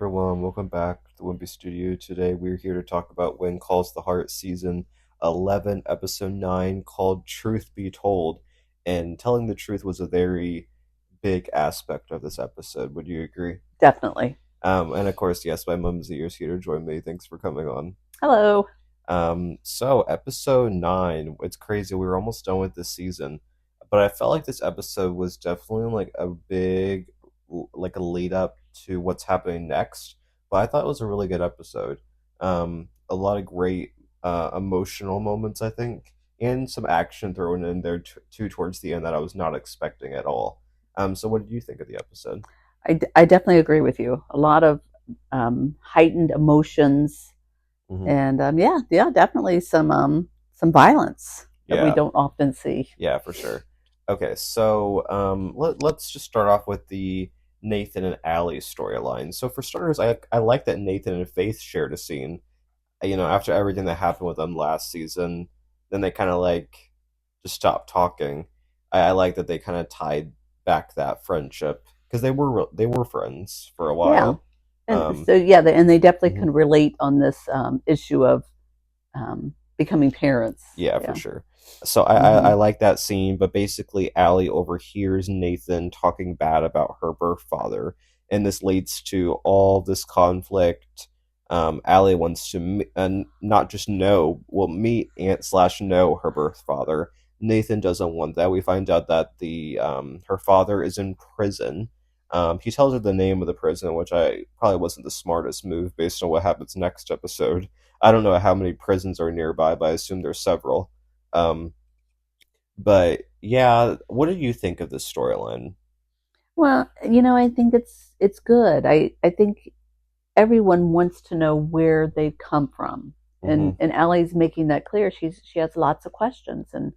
everyone, welcome back to the Wimpy Studio. Today we're here to talk about When Calls the Heart Season 11, Episode 9, called Truth Be Told. And telling the truth was a very big aspect of this episode. Would you agree? Definitely. And of course, yes, my mum's ears here to join me. Thanks for coming on. Hello. So episode 9, it's crazy. We were almost done with this season, but I felt like this episode was definitely like a big, like a lead up to what's happening next. But I thought it was a really good episode. A lot of great, emotional moments, I think, and some action thrown in there too towards the end that I was not expecting at all. So what did you think of the episode? I definitely agree with you. A lot of heightened emotions, Hmm. and yeah, definitely some violence that we Yeah. don't often see. Yeah, for sure. Okay, so let's just start off with the Nathan and Allie storyline. So for starters, I like that Nathan and Faith shared a scene. After everything that happened with them last season, then they kind of like just stopped talking. I like that they kind of tied back that friendship because they were friends for a Yeah, while. and Um, so and they definitely mhm. can relate on this issue of becoming parents. Yeah, for Yeah. sure. So I Hmm. like that scene, but basically Allie overhears Nathan talking bad about her birth father, and this leads to all this conflict. Allie wants to not just meet and slash know her birth father. Nathan doesn't want that. We find out that the her father is in prison. He tells her the name of the prison, which I probably wasn't the smartest move based on what happens next episode. I don't know how many prisons are nearby, but I assume there's several. Um, but yeah, what do you think of this storyline? Well, I think it's good. I think everyone wants to know where they've come from, Hmm. and Allie's making that clear. She has lots of questions, and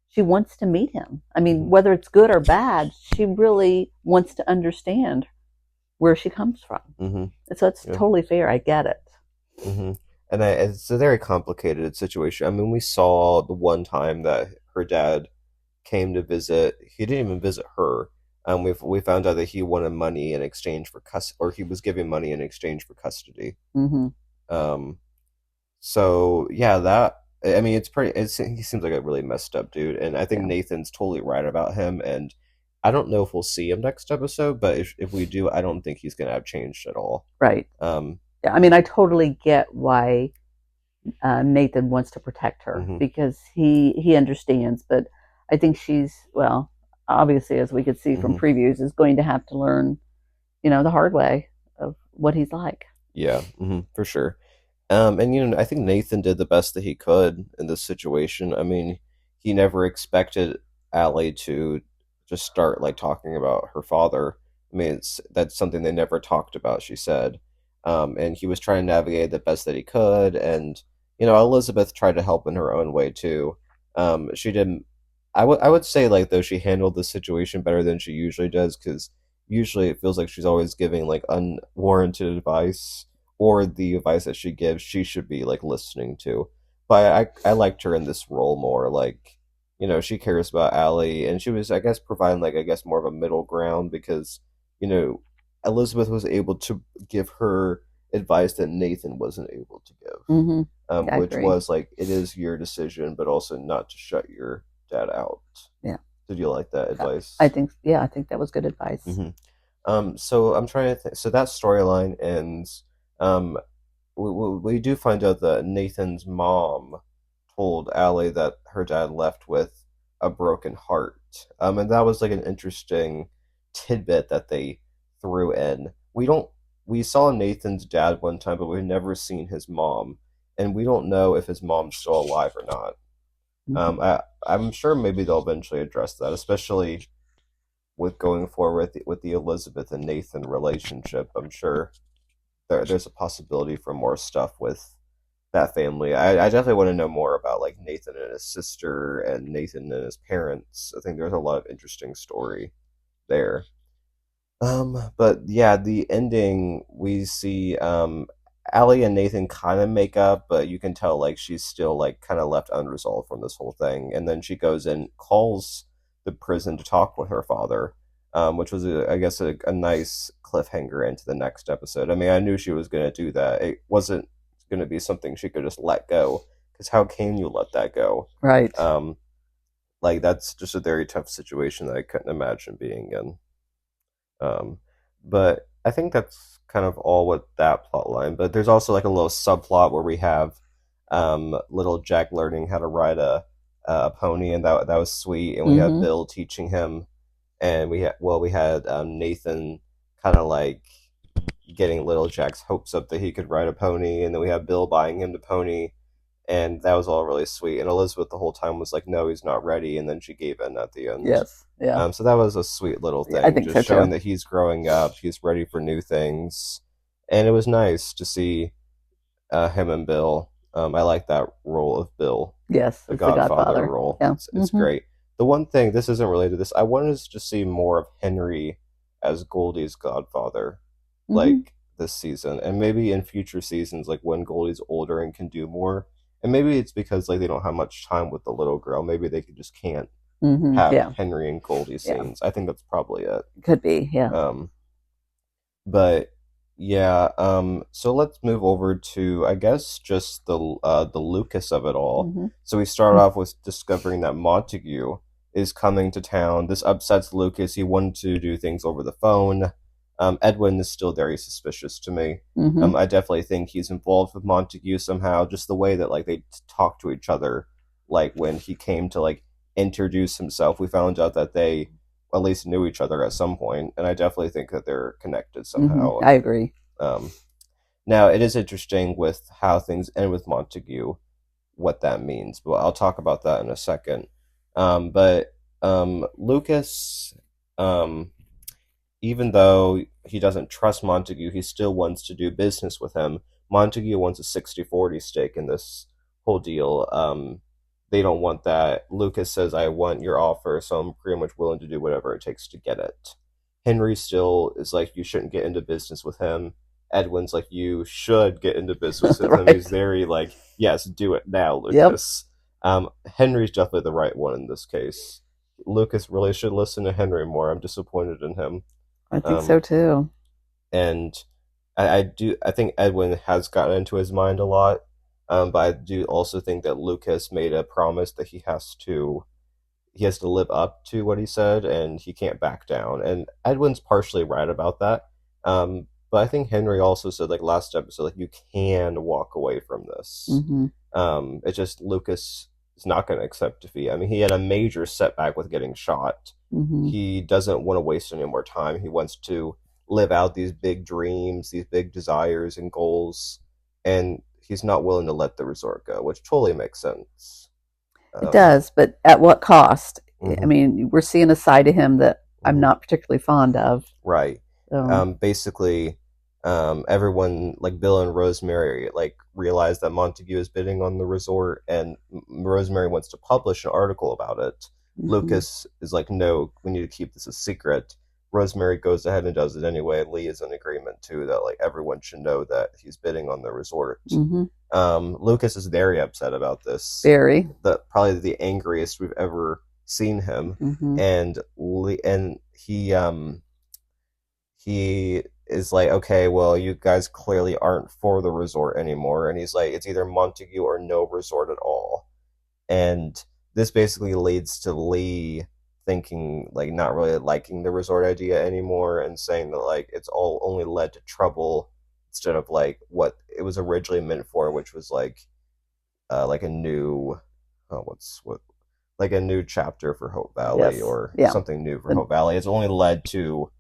she wants to meet him. I mean, Hmm. whether it's good or bad, she really wants to understand where she comes from. Hmm. And so it's Yeah. totally fair. I get it. Hmm. And it's a very complicated situation. I mean, we saw the one time that her dad came to visit. He didn't even visit her. We found out that he wanted money in exchange for or he was giving money in exchange for custody. Hmm. Um, So yeah, that I mean, it's pretty. He seems like a really messed up dude, and I think Yeah. Nathan's totally right about him. And I don't know if we'll see him next episode, but if we do, I don't think he's gonna have changed at all. Right. Um, Yeah. I mean, I totally get why Nathan wants to protect her hmm. because he understands. But I think she's, well, obviously, as we could see from Hmm. previews, is going to have to learn, the hard way of what he's like. Yeah, for sure. And I think Nathan did the best that he could in this situation. I mean, he never expected Allie to just start like talking about her father. I mean, that's something they never talked about, she said. And he was trying to navigate the best that he could, and Elizabeth tried to help in her own way too. She didn't. I would say like though she handled the situation better than she usually does because usually it feels like she's always giving like unwarranted advice or the advice that she gives, she should be like listening to. But I liked her in this role more. Like, she cares about Allie, and she was, I guess, providing like I guess more of a middle ground because you know Elizabeth was able to give her advice that Nathan wasn't able to give, Hmm. Yeah, I which agree. was like it is your decision, but also not to shut your dad out. Yeah. Did you like that I advice? think, yeah, I think that was good advice. Hmm. So I'm trying to think. So that storyline ends. Um, we do find out that Nathan's mom told Allie that her dad left with a broken heart. And that was like an interesting tidbit that they threw in. We saw Nathan's dad one time, but we've never seen his mom, and we don't know if his mom's still alive or not. Hmm. I'm sure maybe they'll eventually address that, especially with going forward with the Elizabeth and Nathan relationship. I'm sure there's a possibility for more stuff with that family. I definitely want to know more about like Nathan and his sister and Nathan and his parents. I think there's a lot of interesting story there. But yeah, the ending we see Allie and Nathan kind of make up, but you can tell like she's still like kind of left unresolved from this whole thing. And then she goes and calls the prison to talk with her father. which was, I guess, a nice cliffhanger into the next episode. I mean, I knew she was going to do that. It wasn't going to be something she could just let go, because how can you let that go? Right. Um, like, that's just a very tough situation that I couldn't imagine being in. Um, but I think that's kind of all with that plot line. But there's also like a little subplot where we have little Jack learning how to ride a pony, and that was sweet. And we had Mm-hmm. Bill teaching him, and we had Nathan kind of like getting little Jack's hopes up that he could ride a pony, and then we had Bill buying him the pony, and that was all really sweet. And Elizabeth the whole time was like, "No, he's not ready," and then she gave in at the end. Yes. Yeah. So that was a sweet little Yeah, I thing, think just so showing too. that he's growing up, he's ready for new things, and it was nice to see him and Bill. I like that role of Bill, Yes, the it's the Godfather Godfather. role. Yeah. It's Mm-hmm. great. The one thing, this isn't related to this, I wanted to just see more of Henry as Goldie's Godfather, Mm-hmm. like this season, and maybe in future seasons, like when Goldie's older and can do more. And maybe it's because like they don't have much time with the little girl. Maybe they just can't Mm-hmm. have Yeah. Henry and Goldie Yeah. scenes. I think that's probably it. Could be. Yeah. Um, but yeah, so let's move over to, I guess, just the Lucas of it all. Mm-hmm. So we start off with discovering that Montague is coming to town. This upsets Lucas. He wanted to do things over the phone. Edwin is still very suspicious to me. Mm-hmm. I definitely think he's involved with Montague somehow. Just the way that like they talk to each other, like when he came to like introduce himself, we found out that they at least knew each other at some point, and I definitely think that they're connected Mm-hmm. somehow. I agree. Um, Now, it is interesting with how things end with Montague, what that means, but I'll talk about that in a second. But Lucas, um, even though he doesn't trust Montague, he still wants to do business with him. Montague wants a 60-40 stake in this whole deal. They don't want that. Lucas says, I want your offer, so I'm pretty much willing to do whatever it takes to get it. Henry still is like, you shouldn't get into business with him. Edwin's like, you should get into business with him. He's Right. very like, yes, do it now, Yep. Lucas. Henry's definitely the right one in this case. Lucas really should listen to Henry more. I'm disappointed in him. I think Um, so too. and I think Edwin has gotten into his mind a lot. But I do also think that Lucas made a promise that he has to live up to what he said, and he can't back down. And Edwin's partially right about that. But I think Henry also said, like last episode, like you can walk away from this. Mm-hmm. It's just Lucas is not going to accept defeat. I mean, he had a major setback with getting shot. Mm-hmm. He doesn't want to waste any more time. He wants to live out these big dreams, these big desires and goals, and he's not willing to let the resort go, which totally makes sense. It Um, does, but at what cost? I mhm, mean, we're seeing a side of him that I'm mhm. not particularly fond of. Right. So, Basically, everyone like Bill and Rosemary like realize that Montague is bidding on the resort, and Rosemary wants to publish an article about it. mm-hmm. Lucas is like, "No, we need to keep this a secret." Rosemary goes ahead and does it anyway. Lee is in agreement too that like everyone should know that he's bidding on the resort. Mm-hmm. Lucas is very upset about this. Very. Probably the angriest we've ever seen him, Mm-hmm. and he is like, okay, well, you guys clearly aren't for the resort anymore. And he's like, it's either Montague or no resort at all. And this basically leads to Lee thinking, like, not really liking the resort idea anymore and saying that, like, it's all only led to trouble instead of, like, what it was originally meant for, which was, like a new, like a new chapter for Hope Valley Yes. or Yeah. something new for The, Hope Valley. It's only led to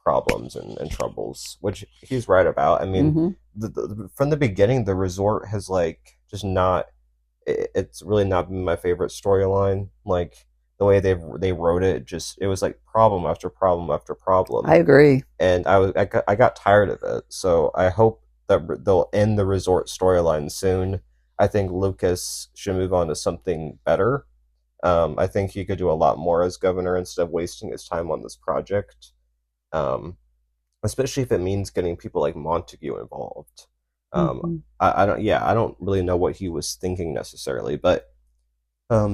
problems and troubles, which he's right about. I mean, mm-hmm. from the beginning, the resort has like just not. It's really not been my favorite storyline. Like the way they wrote it, just it was like problem after problem after I problem, agree. and I got tired of it. So I hope that they'll end the resort storyline soon. I think Lucas should move on to something better. I think he could do a lot more as governor instead of wasting his time on this project. Um, Especially if it means getting people like Montague involved. Mm-hmm. I don't, yeah, I don't really know what he was thinking necessarily, but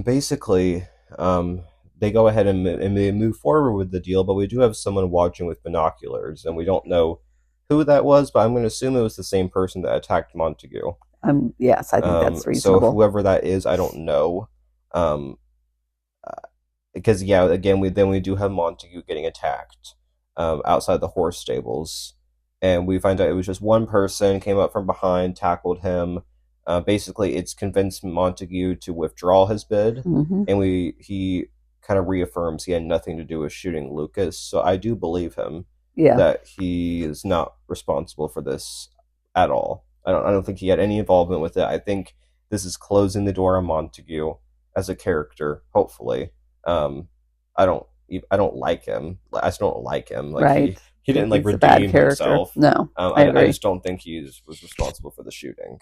basically, um, they go ahead and they move forward with the deal, but we do have someone watching with binoculars, and we don't know who that was, but I'm going to assume it was the same person that attacked Montague. Yes, I think that's So reasonable. whoever that is, I don't know. Um, because yeah, again, we do have Montague getting attacked outside the horse stables, and we find out it was just one person came up from behind, tackled him. Basically, it's convinced Montague to withdraw his bid, Hmm. and we he kind of reaffirms he had nothing to do with shooting Lucas. So I do believe him Yeah, that he is not responsible for this at all. I don't think he had any involvement with it. I think this is closing the door on Montague as a character, hopefully. um, I don't like him. I just don't like him. Like right. he I think didn't like he's a bad redeem character. himself. No, I I agree. just don't think he was responsible for the shooting.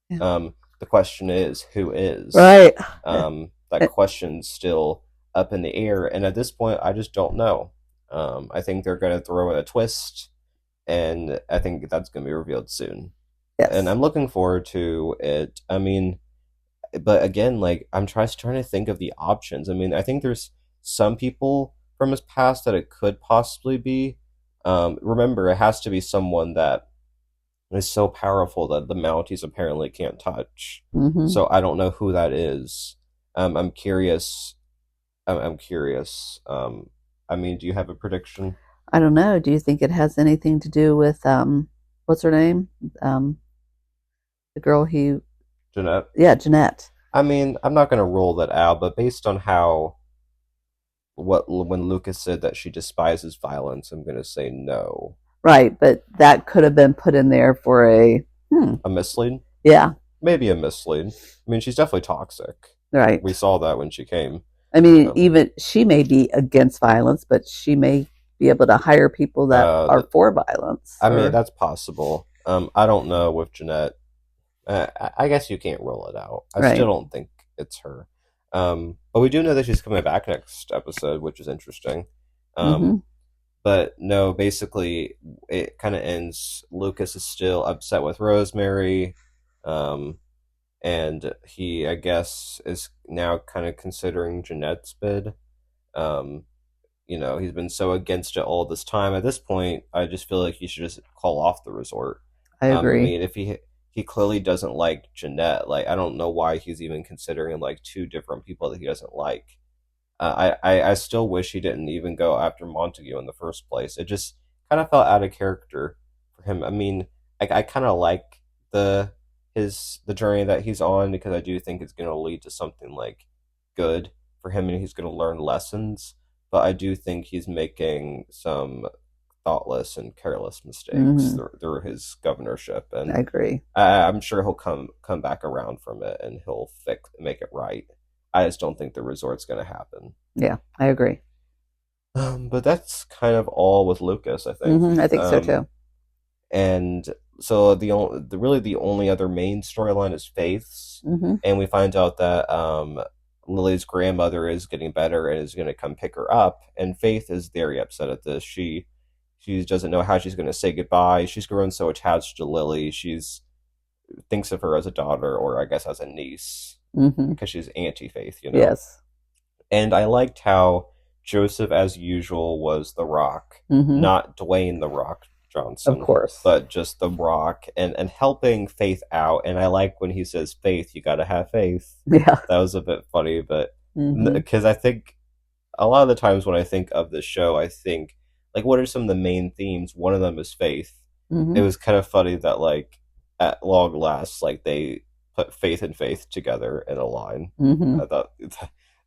Yeah. The question is, who is? Right. That question's still up in the air, and at this point, I just don't know. I think they're going to throw in a twist, and I think that's going to be revealed soon. And Yes. I'm looking forward to it. I mean, but again, like trying to think of the options. I mean, I think there's some people from his past that it could possibly be. Remember, it has to be someone that is so powerful that the Mounties apparently can't touch. Hmm. So I don't know who that is. I'm curious. I'm curious. I mean, do you have a prediction, I don't know. Do you think it has anything to do with what's her name? Um, the girl he, Jeanette? yeah, Jeanette. I mean, I'm not going to rule that out, but based on how what when Lucas said that she despises violence, I'm going to say no. Right, but that could have been put in there for a A mislead? yeah, Maybe a mislead. I mean, she's definitely toxic. We right. saw that when she came. I mean, Um, even she may be against violence, but she may be able to hire people that are uh, for violence I mean, or that's possible. I don't know with Jeanette. I guess you can't rule it out. I still right. don't think it's her. But we do know that she's coming back next episode, which is interesting. Um, Mm-hmm. but no, basically, it kind of ends. Lucas is still upset with Rosemary, um, and he, I guess, is now kind of considering Jeanette's bid. Um, he's been so against it all this time. At this point, I just feel like he should just call off the resort. I I agree. mean, if he clearly doesn't like Jeanette, like I don't know why he's even considering like two different people that he doesn't like. I still wish he didn't even go after Montague in the first place. It just kind of felt out of character for him. I mean, I kind of like the journey that he's on because I do think it's going to lead to something like good for him and he's going to learn lessons. But I do think he's making some thoughtless and careless mistakes Mm-hmm. through his governorship, and I agree. I'm sure he'll come back around from it and he'll make it right. I just don't think the resort's going to happen. Yeah, I agree. But that's kind of all with Lucas, I think. I think so too. And so the only other main storyline is Faith's, Hmm. and we find out that Lily's grandmother is getting better and is going to come pick her up, and Faith is very upset at this. She doesn't know how she's going to say goodbye. She's grown so attached to Lily. She's thinks of her as a daughter, or I guess as a niece, Hmm. because she's anti Faith. Yes. And I liked how Joseph, as usual, was The Rock, Hmm. not Dwayne The Rock Of Johnson, course. but just The Rock, and helping Faith out. And I like when he says, "Faith, you got to have faith." Yeah. That was a bit funny, but Hmm. because I think a lot of the times when I think of this show, I think like, what are some of the main themes? One of them is faith. It Hmm. was kind of funny that like at long last, like they put faith and faith together in a line. Hmm. I thought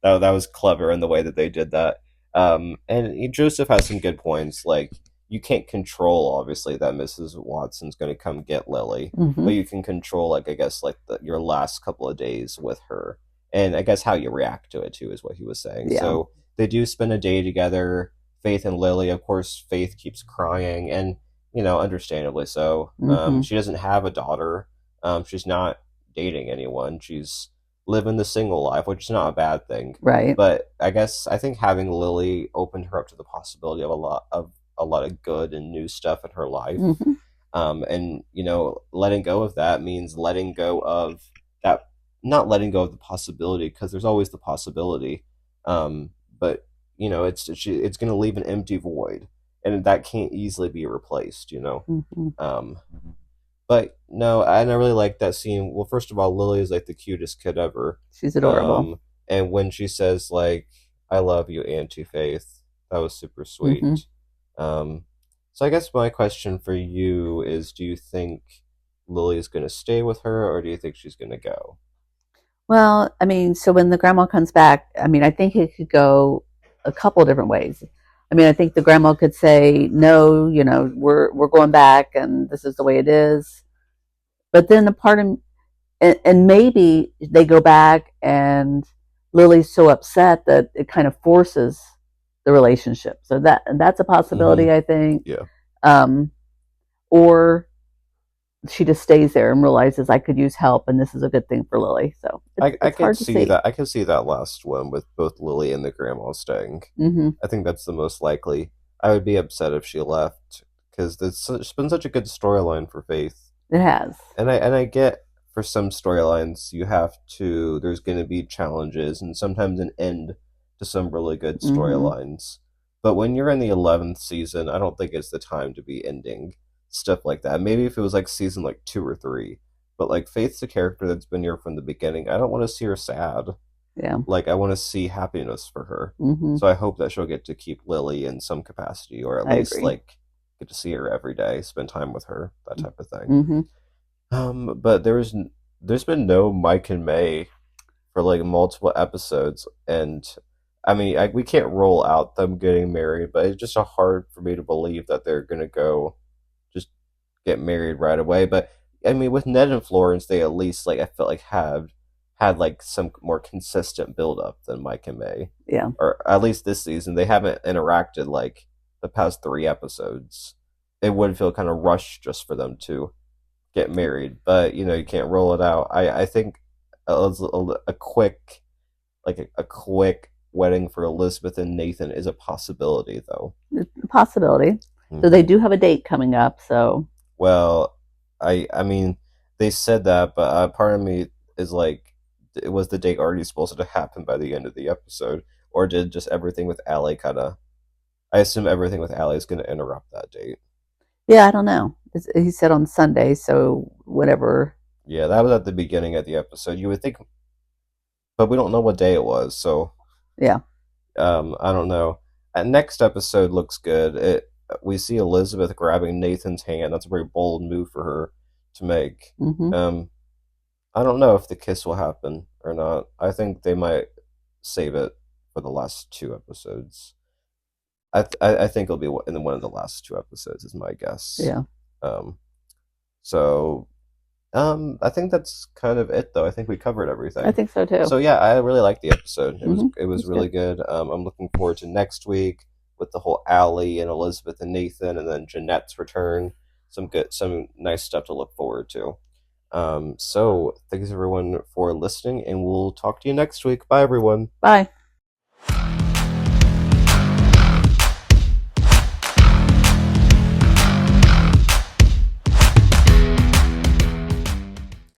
that was clever in the way that they did that. And Joseph has some good points. Like you can't control obviously that Mrs. Watson's going to come get Lily, Hmm. but you can control like I guess like your last couple of days with her, and I guess how you react to it too is what he was saying. Yeah. So they do spend a day together. Faith and Lily, of course, Faith keeps crying, and understandably so. Hmm. She doesn't have a daughter. She's not dating anyone. She's living the single life, which is not a bad thing. Right. But I think having Lily opened her up to the possibility of a lot of good and new stuff in her life. Hmm. And letting go of that means letting go of that, not letting go of the possibility because there's always the possibility. but it's going to leave an empty void, and that can't easily be replaced. Hmm. Um, but no, I really like that scene. Well, first of all, Lily is like the cutest kid ever. She's adorable. And when she says like "I love you, Auntie Faith," that was super Hmm. sweet. Um, so I guess my question for you is: do you think Lily's going to stay with her, or do you think she's going to go? Well, I mean, so when the grandma comes back, I mean, I think it could go a couple of different ways. I mean, I think the grandma could say, "No, we're going back, and this is the way it is." But then the part of and maybe they go back, and Lily's so upset that it kind of forces the relationship. So that's a Mm-hmm. possibility, I think. Yeah. Um, or she just stays there and realizes I could use help, and this is a good thing for Lily. So I it's could hard to see see. that. I could see that last one with both Lily and the grandma staying. Hmm. I think that's the most likely. I would be upset if she left because it's been such a good storyline for Faith, It has. and I get for some storylines you have to. There's going to be challenges and sometimes an end to some really good Hmm. storylines. But when you're in the 11th season, I don't think it's the time to be ending stuff like that. Maybe if it was like season like 2 or 3, but like Faith's a character that's been here from the beginning. I don't want to see her sad. Yeah. Like I want to see happiness for her. Hmm. So I hope that she'll get to keep Lily in some capacity, or at I least agree. like get to see her every day, spend time with her, that type of thing. Hmm. But there's been no Mike and May for like multiple episodes, and I mean we can't roll out them getting married, but it's just hard for me to believe that they're gonna go just get married right away. But I mean, with Ned and Florence, they at least like I felt like had like some more consistent build up than Mike and May, Yeah. or at least this season they haven't interacted like the past 3 episodes. It would feel kind of rushed just for them to get married, but you can't roll it out. I think a quick a quick wedding for Elizabeth and Nathan is a possibility, though. It's a possibility. So they Hmm. do have a date coming up. So Well, I mean, they said that, but part of me is like, was the date already supposed to happen by the end of the episode, or did just everything with Allie kind of? I assume everything with Allie is going to interrupt that date. yeah, I don't know. He said on Sunday, so whatever. Yeah, that was at the beginning of the episode. You would think, but we don't know what day it was, so Yeah. I don't know. Next episode looks good. We see Elizabeth grabbing Nathan's hand. That's a very bold move for her to make. Hmm. Um, I don't know if the kiss will happen or not. I think they might save it for the last 2 episodes. I think it'll be in one of the last 2 episodes is my guess. Yeah. Um, so I think that's kind of it, though. I think we covered I everything. think so too. So yeah, I really liked the episode. Hmm. It was That's good. really good. I'm looking forward to next week with the whole Allie and Elizabeth and Nathan, and then Jeanette's return. Some nice stuff to look forward to. So thanks everyone for listening, and we'll talk to you next week. Bye, everyone. Bye.